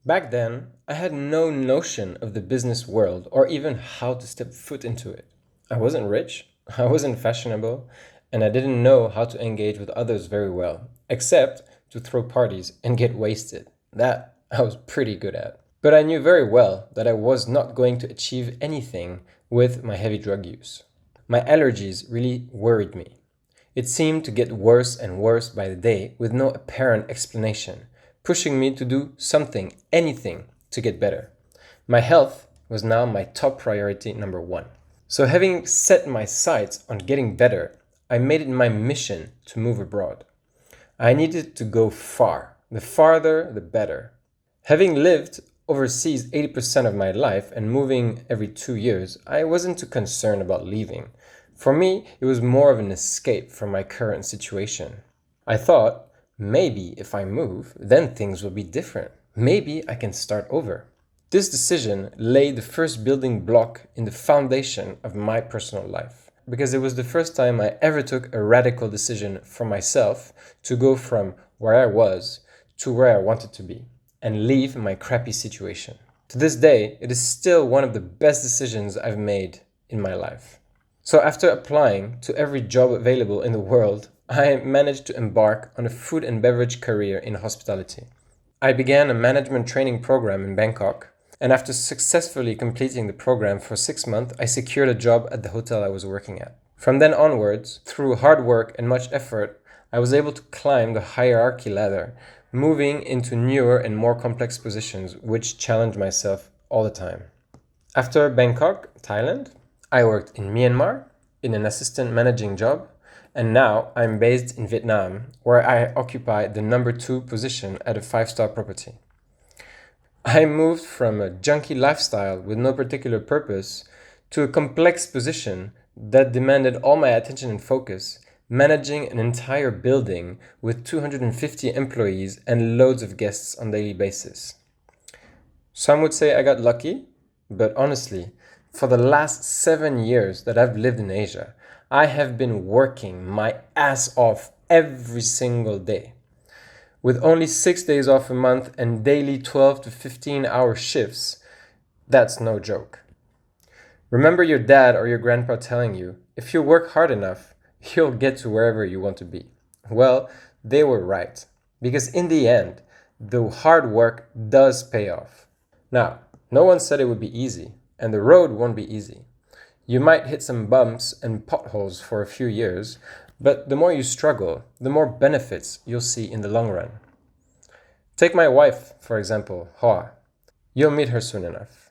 Back then, I had no notion of the business world or even how to step foot into it. I wasn't rich, I wasn't fashionable, and I didn't know how to engage with others very well, except to throw parties and get wasted. That I was pretty good at. But I knew very well that I was not going to achieve anything with my heavy drug use. My allergies really worried me. It seemed to get worse and worse by the day with no apparent explanation, pushing me to do something, anything, to get better. My health was now my top priority number one. So, having set my sights on getting better, I made it my mission to move abroad. I needed to go far. The farther, the better. Having lived overseas 80% of my life and moving every 2 years, I wasn't too concerned about leaving. For me, it was more of an escape from my current situation. I thought, maybe if I move, then things will be different. Maybe I can start over. This decision laid the first building block in the foundation of my personal life, because it was the first time I ever took a radical decision for myself to go from where I was to where I wanted to be and leave my crappy situation. To this day, it is still one of the best decisions I've made in my life. So after applying to every job available in the world, I managed to embark on a food and beverage career in hospitality. I began a management training program in Bangkok, and after successfully completing the program for 6 months, I secured a job at the hotel I was working at. From then onwards, through hard work and much effort, I was able to climb the hierarchy ladder, moving into newer and more complex positions, which challenged myself all the time. After Bangkok, Thailand, I worked in Myanmar in an assistant managing job, and now I'm based in Vietnam, where I occupy the number 2 position at a 5-star property. I moved from a junky lifestyle with no particular purpose to a complex position that demanded all my attention and focus, managing an entire building with 250 employees and loads of guests on a daily basis. Some would say I got lucky, but honestly, for the last 7 years that I've lived in Asia, I have been working my ass off every single day. With only 6 days off a month and daily 12 to 15-hour shifts, that's no joke. Remember your dad or your grandpa telling you, if you work hard enough, you'll get to wherever you want to be. Well, they were right, because in the end, the hard work does pay off. Now, no one said it would be easy, and the road won't be easy. You might hit some bumps and potholes for a few years, but the more you struggle, the more benefits you'll see in the long run. Take my wife, for example, Hoa. You'll meet her soon enough.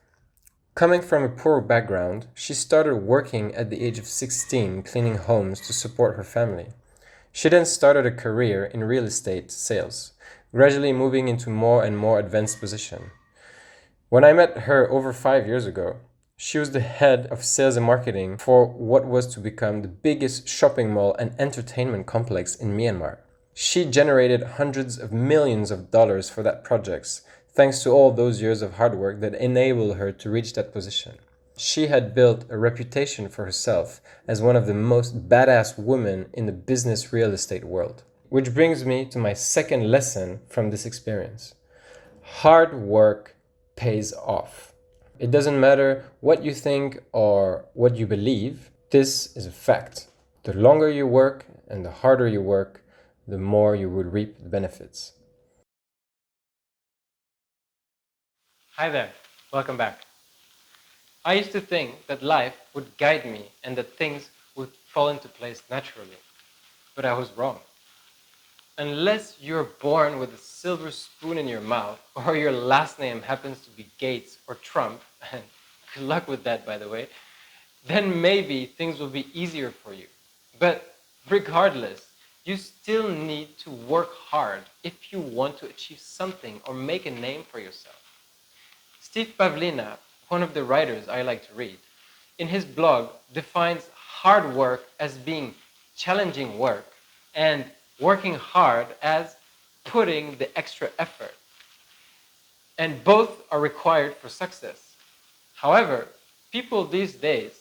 Coming from a poor background, she started working at the age of 16 cleaning homes to support her family. She then started a career in real estate sales, gradually moving into more and more advanced position. When I met her over 5 years ago, she was the head of sales and marketing for what was to become the biggest shopping mall and entertainment complex in Myanmar. She generated hundreds of millions of dollars for that project, thanks to all those years of hard work that enabled her to reach that position. She had built a reputation for herself as one of the most badass women in the business real estate world. Which brings me to my second lesson from this experience. Hard work pays off. It doesn't matter what you think or what you believe, this is a fact. The longer you work and the harder you work, the more you will reap the benefits. Hi there, welcome back. I used to think that life would guide me and that things would fall into place naturally, but I was wrong. Unless you're born with a silver spoon in your mouth, or your last name happens to be Gates or Trump, and good luck with that, by the way, then maybe things will be easier for you. But regardless, you still need to work hard if you want to achieve something or make a name for yourself. Steve Pavlina, one of the writers I like to read, in his blog defines hard work as being challenging work and working hard as putting the extra effort. And both are required for success. However, people these days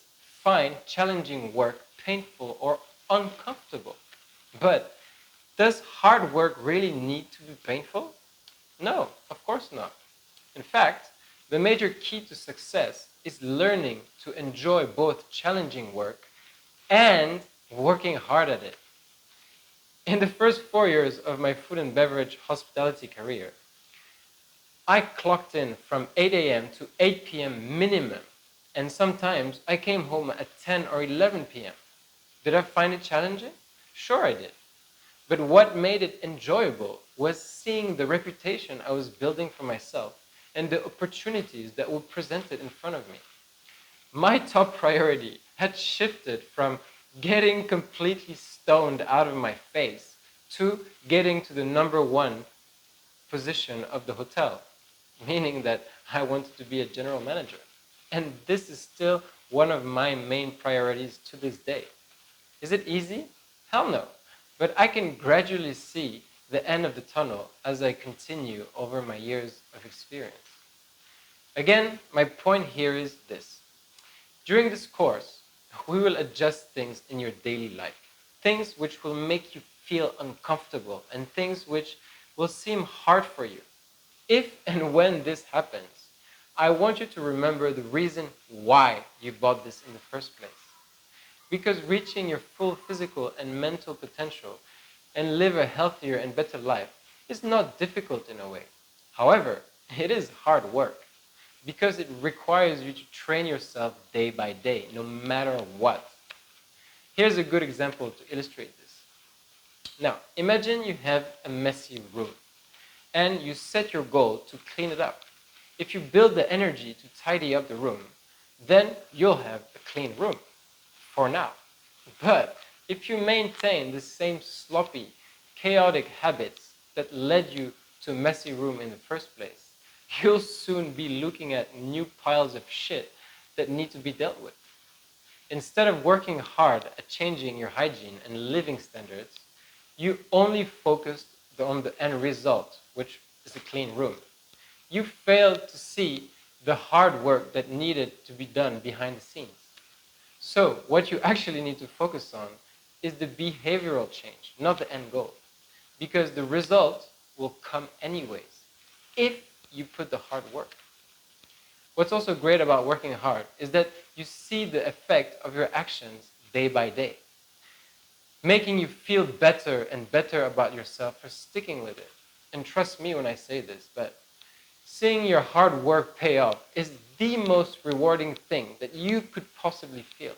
find challenging work painful or uncomfortable. But does hard work really need to be painful? No, of course not. In fact, the major key to success is learning to enjoy both challenging work and working hard at it. In the first 4 years of my food and beverage hospitality career, I clocked in from 8 a.m. to 8 p.m. minimum, and sometimes I came home at 10 or 11 p.m. Did I find it challenging? Sure I did. But what made it enjoyable was seeing the reputation I was building for myself and the opportunities that were presented in front of me. My top priority had shifted from getting completely stoned out of my face to getting to the number one position of the hotel, meaning that I wanted to be a general manager. And this is still one of my main priorities to this day. Is it easy? Hell no. But I can gradually see the end of the tunnel as I continue over my years of experience. Again, my point here is this. During this course, we will adjust things in your daily life, things which will make you feel uncomfortable and things which will seem hard for you. If and when this happens, I want you to remember the reason why you bought this in the first place. Because reaching your full physical and mental potential and live a healthier and better life is not difficult in a way. However, it is hard work because it requires you to train yourself day by day, no matter what. Here's a good example to illustrate this. Now, imagine you have a messy room and you set your goal to clean it up. If you build the energy to tidy up the room, then you'll have a clean room. For now. But if you maintain the same sloppy, chaotic habits that led you to a messy room in the first place, you'll soon be looking at new piles of shit that need to be dealt with. Instead of working hard at changing your hygiene and living standards, you only focused on the end result, which is a clean room. You failed to see the hard work that needed to be done behind the scenes. So what you actually need to focus on is the behavioral change, not the end goal. Because the result will come anyways, if you put the hard work. What's also great about working hard is that you see the effect of your actions day by day, making you feel better and better about yourself for sticking with it. And trust me when I say this, but seeing your hard work pay off is the most rewarding thing that you could possibly feel.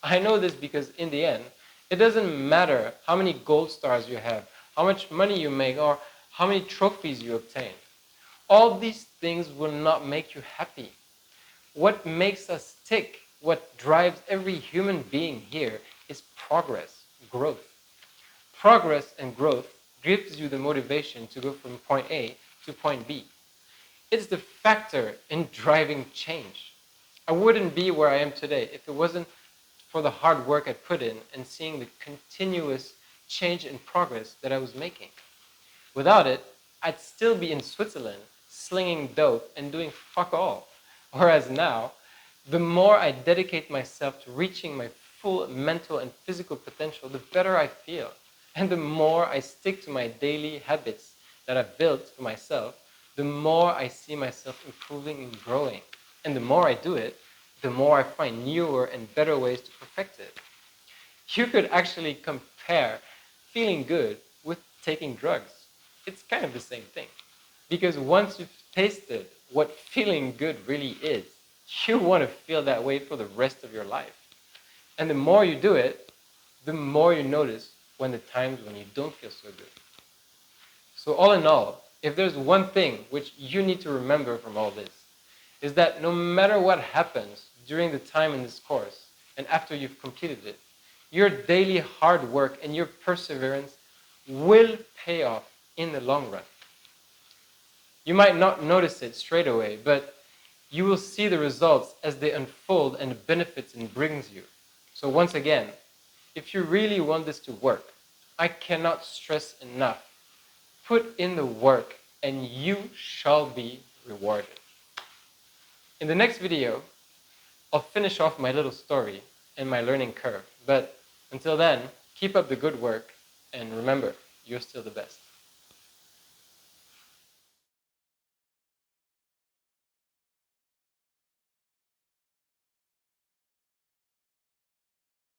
I know this because in the end, it doesn't matter how many gold stars you have, how much money you make, or how many trophies you obtain. All these things will not make you happy. What makes us tick, what drives every human being here is progress, growth. Progress and growth gives you the motivation to go from point A to point B. It's the factor in driving change. I wouldn't be where I am today if it wasn't for the hard work I put in and seeing the continuous change and progress that I was making. Without it, I'd still be in Switzerland, slinging dope and doing fuck all. Whereas now, the more I dedicate myself to reaching my full mental and physical potential, the better I feel. And the more I stick to my daily habits that I've built for myself, the more I see myself improving and growing. And the more I do it, the more I find newer and better ways to perfect it. You could actually compare feeling good with taking drugs. It's kind of the same thing. Because once you've tasted what feeling good really is, you want to feel that way for the rest of your life. And the more you do it, the more you notice when the times when you don't feel so good. So all in all, if there's one thing which you need to remember from all this, is that no matter what happens during the time in this course and after you've completed it, your daily hard work and your perseverance will pay off in the long run. You might not notice it straight away, but you will see the results as they unfold and the benefits it brings you. So once again, if you really want this to work, I cannot stress enough. Put in the work and you shall be rewarded. In the next video, I'll finish off my little story and my learning curve. But until then, keep up the good work and remember, you're still the best.